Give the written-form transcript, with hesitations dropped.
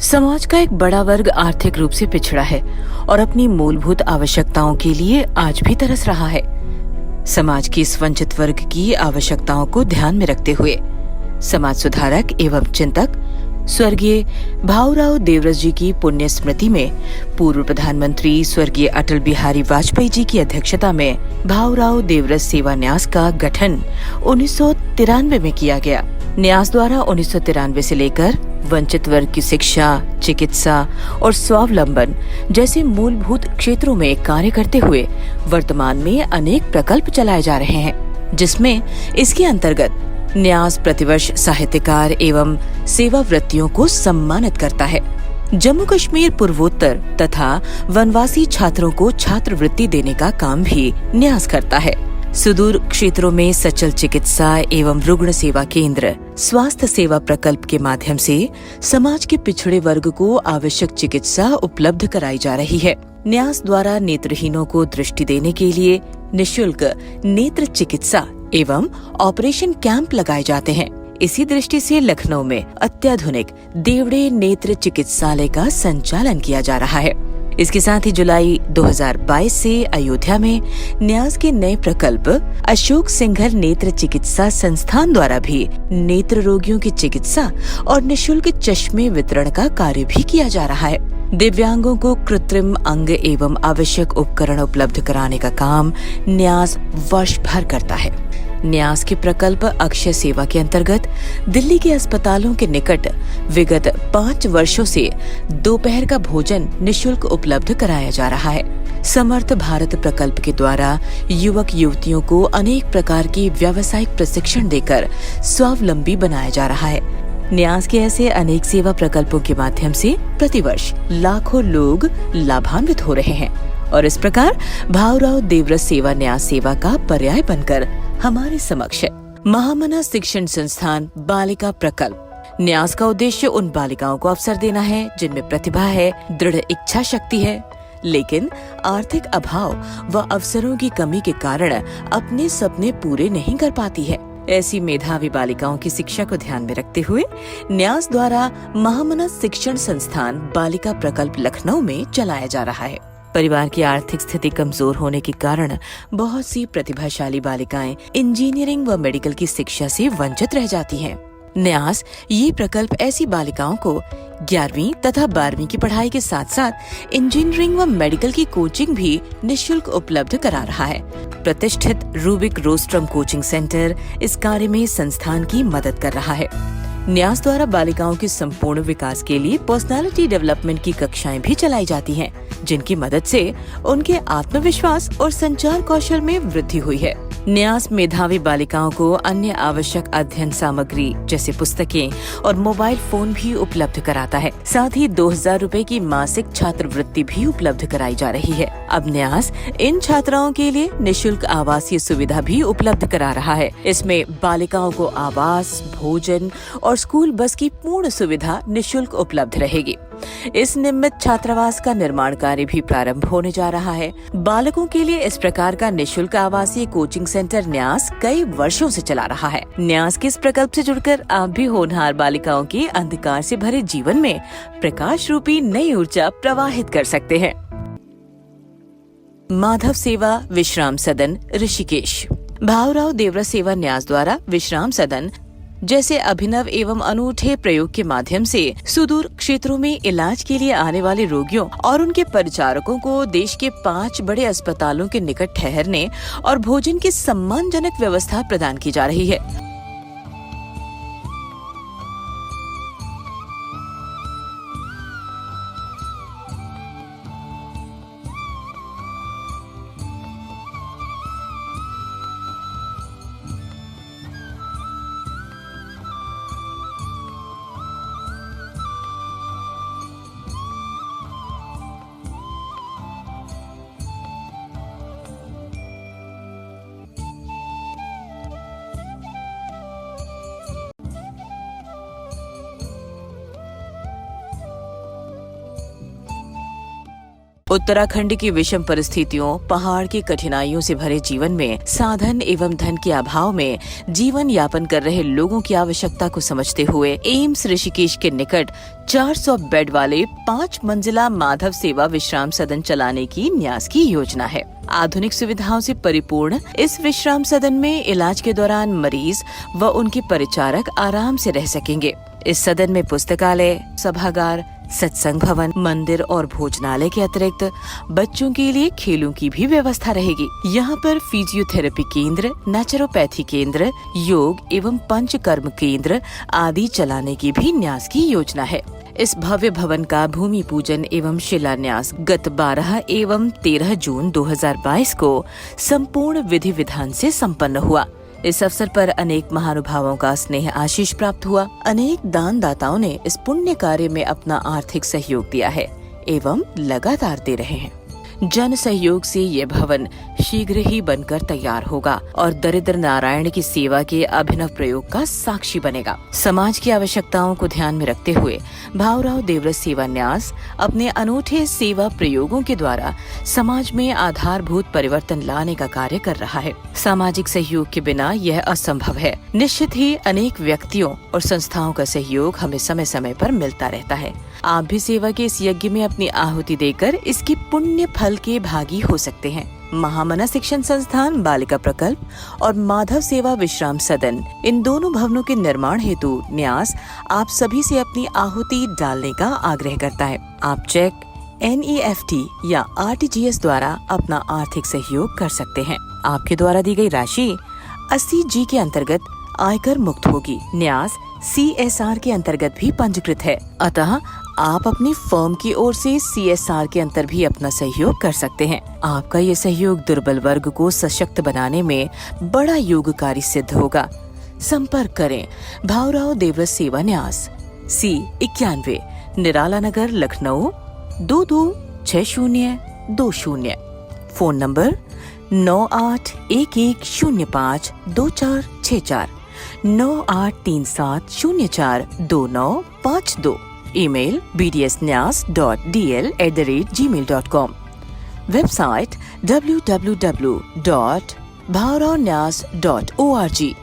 समाज का एक बड़ा वर्ग आर्थिक रूप से पिछड़ा है और अपनी मूलभूत आवश्यकताओं के लिए आज भी तरस रहा है। समाज की इस वंचित वर्ग की आवश्यकताओं को ध्यान में रखते हुए समाज सुधारक एवं चिंतक स्वर्गीय भाऊराव देवरस जी की पुण्य स्मृति में पूर्व प्रधानमंत्री स्वर्गीय अटल बिहारी वाजपेयी जी की अध्यक्षता में भाऊराव देवरस सेवा न्यास का गठन 1993 में किया गया। न्यास द्वारा 1993 से लेकर वंचित वर्ग की शिक्षा, चिकित्सा और स्वावलंबन जैसे मूलभूत क्षेत्रों में कार्य करते हुए वर्तमान में अनेक प्रकल्प चलाए जा रहे हैं, जिसमें इसके अंतर्गत न्यास प्रतिवर्ष साहित्यकार एवं सेवावृत्तियों को सम्मानित करता है। जम्मू कश्मीर पूर्वोत्तर तथा वनवासी छात्रों को छात्रवृत्ति देने का काम भी न्यास करता है। सुदूर क्षेत्रों में सचल चिकित्सा एवं रुग्ण सेवा केंद्र, स्वास्थ्य सेवा प्रकल्प के माध्यम से समाज के पिछड़े वर्ग को आवश्यक चिकित्सा उपलब्ध कराई जा रही है। न्यास द्वारा नेत्रहीनों को दृष्टि देने के लिए निःशुल्क नेत्र चिकित्सा एवं ऑपरेशन कैंप लगाए जाते हैं। इसी दृष्टि से लखनऊ में अत्याधुनिक देवड़े नेत्र चिकित्सालय का संचालन किया जा रहा है। इसके साथ ही जुलाई 2022 से अयोध्या में न्यास के नए प्रकल्प अशोक सिंघल नेत्र चिकित्सा संस्थान द्वारा भी नेत्र रोगियों की चिकित्सा और निःशुल्क चश्मे वितरण का कार्य भी किया जा रहा है। दिव्यांगों को कृत्रिम अंग एवं आवश्यक उपकरण उपलब्ध कराने का काम न्यास वर्ष भर करता है। न्यास के प्रकल्प अक्षय सेवा के अंतर्गत दिल्ली के अस्पतालों के निकट विगत 5 वर्षों से दोपहर का भोजन निःशुल्क उपलब्ध कराया जा रहा है। समर्थ भारत प्रकल्प के द्वारा युवक युवतियों को अनेक प्रकार की व्यावसायिक प्रशिक्षण देकर स्वावलंबी बनाया जा रहा है। न्यास के ऐसे अनेक सेवा प्रकल्पों के माध्यम से प्रतिवर्ष लाखों लोग लाभान्वित हो रहे हैं और इस प्रकार भाऊराव देवरस सेवा न्यास सेवा का पर्याय बनकर हमारे समक्ष है। महामना शिक्षण संस्थान बालिका प्रकल्प न्यास का उद्देश्य उन बालिकाओं को अवसर देना है जिनमें प्रतिभा है, दृढ़ इच्छा शक्ति है, लेकिन आर्थिक अभाव व अवसरों की कमी के कारण अपने सपने पूरे नहीं कर पाती है। ऐसी मेधावी बालिकाओं की शिक्षा को ध्यान में रखते हुए न्यास द्वारा महामना शिक्षण संस्थान बालिका प्रकल्प लखनऊ में चलाया जा रहा है। परिवार की आर्थिक स्थिति कमजोर होने के कारण बहुत सी प्रतिभाशाली बालिकाएं इंजीनियरिंग व मेडिकल की शिक्षा से वंचित रह जाती हैं। न्यास ये प्रकल्प ऐसी बालिकाओं को 11वीं तथा 12वीं की पढ़ाई के साथ साथ इंजीनियरिंग व मेडिकल की कोचिंग भी निःशुल्क उपलब्ध करा रहा है। प्रतिष्ठित रूबिक रोस्ट्रम कोचिंग सेंटर इस कार्य में संस्थान की मदद कर रहा है। न्यास द्वारा बालिकाओं के संपूर्ण विकास के लिए पर्सनालिटी डेवलपमेंट की कक्षाएं भी चलाई जाती हैं, जिनकी मदद से उनके आत्मविश्वास और संचार कौशल में वृद्धि हुई है। न्यास मेधावी बालिकाओं को अन्य आवश्यक अध्ययन सामग्री जैसे पुस्तकें और मोबाइल फोन भी उपलब्ध कराता है। साथ ही 2000 रुपए की मासिक छात्रवृत्ति भी उपलब्ध कराई जा रही है। अब न्यास इन छात्राओं के लिए निःशुल्क आवासीय सुविधा भी उपलब्ध करा रहा है। इसमें बालिकाओं को आवास, भोजन और स्कूल बस की पूर्ण सुविधा निःशुल्क उपलब्ध रहेगी। इस निमित्त छात्रावास का निर्माण कार्य भी प्रारंभ होने जा रहा है। बालकों के लिए इस प्रकार का निःशुल्क आवासीय कोचिंग सेंटर न्यास कई वर्षों से चला रहा है। न्यास के इस प्रकल्प से जुड़कर आप भी होनहार बालिकाओं के अंधकार से भरे जीवन में प्रकाश रूपी नई ऊर्जा प्रवाहित कर सकते हैं। माधव सेवा विश्राम सदन ऋषिकेश भाऊराव देवरस सेवा न्यास द्वारा विश्राम सदन जैसे अभिनव एवं अनूठे प्रयोग के माध्यम से सुदूर क्षेत्रों में इलाज के लिए आने वाले रोगियों और उनके परिचारकों को देश के 5 बड़े अस्पतालों के निकट ठहरने और भोजन की सम्मानजनक व्यवस्था प्रदान की जा रही है। उत्तराखंड की विषम परिस्थितियों, पहाड़ की कठिनाइयों से भरे जीवन में साधन एवं धन के अभाव में जीवन यापन कर रहे लोगों की आवश्यकता को समझते हुए एम्स ऋषिकेश के निकट 400 बेड वाले 5 मंजिला माधव सेवा विश्राम सदन चलाने की न्यास की योजना है। आधुनिक सुविधाओं से परिपूर्ण इस विश्राम सदन में इलाज के दौरान मरीज व उनके परिचारक आराम से रह सकेंगे। इस सदन में पुस्तकालय, सभागार, सत्संग भवन, मंदिर और भोजनालय के अतिरिक्त बच्चों के लिए खेलों की भी व्यवस्था रहेगी। यहाँ पर फिजियोथेरेपी केंद्र, नेचुरोपैथी केंद्र, योग एवं पंचकर्म केंद्र आदि चलाने की भी न्यास की योजना है। इस भव्य भवन का भूमि पूजन एवं शिलान्यास गत 12 एवं 13 जून 2022 को संपूर्ण विधि विधान से संपन्न हुआ। इस अवसर पर अनेक महानुभावों का स्नेह आशीष प्राप्त हुआ। अनेक दान दाताओं ने इस पुण्य कार्य में अपना आर्थिक सहयोग दिया है एवं लगातार दे रहे हैं। जन सहयोग से ये भवन शीघ्र ही बनकर तैयार होगा और दरिद्र नारायण की सेवा के अभिनव प्रयोग का साक्षी बनेगा। समाज की आवश्यकताओं को ध्यान में रखते हुए भावराव देवरस सेवा न्यास अपने अनूठे सेवा प्रयोगों के द्वारा समाज में आधारभूत परिवर्तन लाने का कार्य कर रहा है। सामाजिक सहयोग के बिना यह असंभव है। निश्चित ही अनेक व्यक्तियों और संस्थाओं का सहयोग हमें समय समय पर मिलता रहता है। आप भी सेवा के इस यज्ञ में अपनी आहुति देकर इसकी पुण्य फल के भागी हो सकते हैं। महामना शिक्षण संस्थान बालिका प्रकल्प और माधव सेवा विश्राम सदन, इन दोनों भवनों के निर्माण हेतु न्यास आप सभी से अपनी आहुति डालने का आग्रह करता है। आप चेक, NEFT या RTGS द्वारा अपना आर्थिक सहयोग कर सकते हैं। आपके द्वारा दी गई राशि 80G के अंतर्गत आयकर मुक्त होगी। न्यास CSR के अंतर्गत भी पंजीकृत है, अतः आप अपनी फर्म की ओर से CSR के अंतर भी अपना सहयोग कर सकते हैं। आपका ये सहयोग दुर्बल वर्ग को सशक्त बनाने में बड़ा योगकारी सिद्ध होगा। संपर्क करें भावराव देवरस सेवा न्यास, C91, Nirala Nagar, Lucknow 226020। Phone number 9811052464, 9837042952। Email bdsnyas.dl@gmail.com। Website www.bhauravnyas.org।